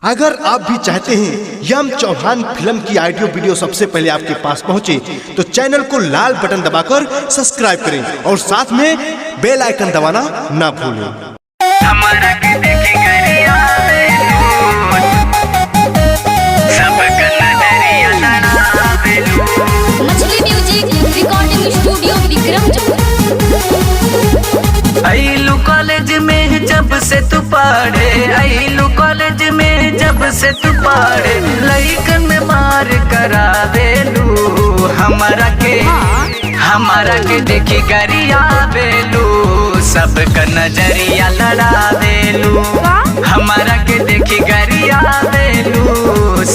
अगर आप भी चाहते हैं यम चौहान फिल्म की ऑडियो वीडियो सबसे पहले आपके पास पहुंचे तो चैनल को लाल बटन दबाकर सब्सक्राइब करें और साथ में बेल आइकन दबाना ना भूलें। मछली म्यूजिक रिकॉर्डिंग स्टूडियो विक्रम आइलू कॉलेज में जब से तू पढ़े, आइलू कॉलेज में जब से तू पढ़े, लइकन में मार करावेलू हमारा के देखी गरिया बेलू, सबका नजरिया लड़ावेलू हमारा के देखी गरिया बेलू,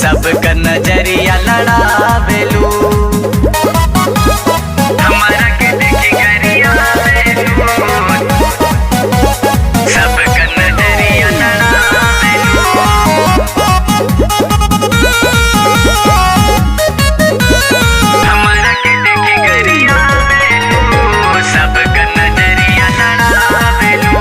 सबका नजरिया लड़ावेलू हमारा के देखी गरिया बेलू, सबका नजरिया लड़ावेलू हमारा के देखी गरिया बेलू, सबका नजरिया लड़ावेलू।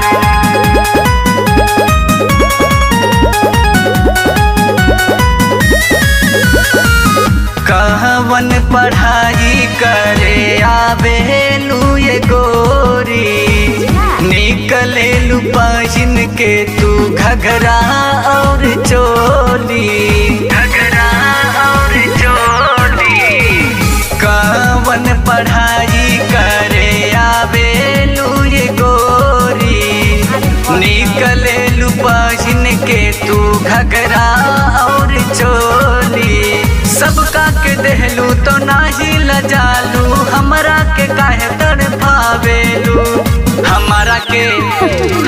कहवन पढ़ाई करे आवेलू ये गोरी, निकलेलू पहिन के तू घघरा और चोली, घघरा और चोली। कहवन पढ़ाई करे आवेलू ये गोरी, निकलेलू पहिन के तू घघरा और चोली। सबका के देहलू तो नाही लजालू, हमरा के काहे तड़पावेलू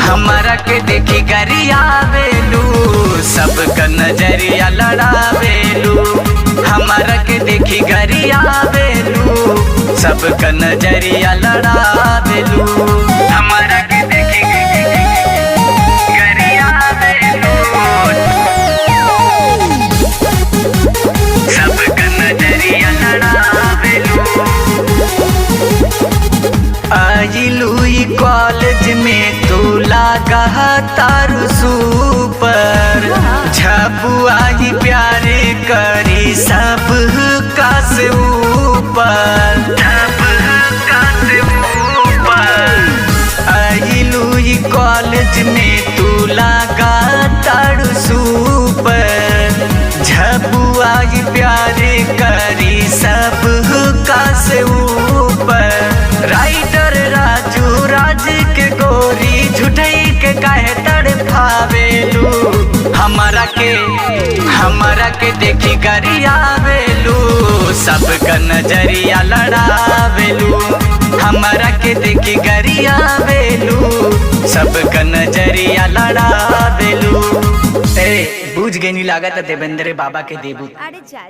हमारा के देखी गरियावेलू, सबका नजरिया लड़ावेलू हमारा के देखी गरियावेलू, सबका नजरिया लड़ावेलू हमारा के देखी गरियावेलू, सबका नजरिया लड़ावेलू। आइलू कॉलेज में तू लागा तारू सुपर, झपुआई प्यारे करी सब का से ऊपर, सब का से ऊपर। आइलू कॉलेज में तू लागा तारू सुपर, झपुआई प्यारे करी सब का से ऊपर। राइटर राजू राज के गोरी झूठई के काहे तड़पावेलू, हमारा के देखी गरियावेलू, सबका नजरिया लड़ावेलू हमारा के देखी गरियावेलू, सबका नजरिया लड़ावेलू। बुझ गई नी लागत देवेंद्र बाबा के देबू। अरे जा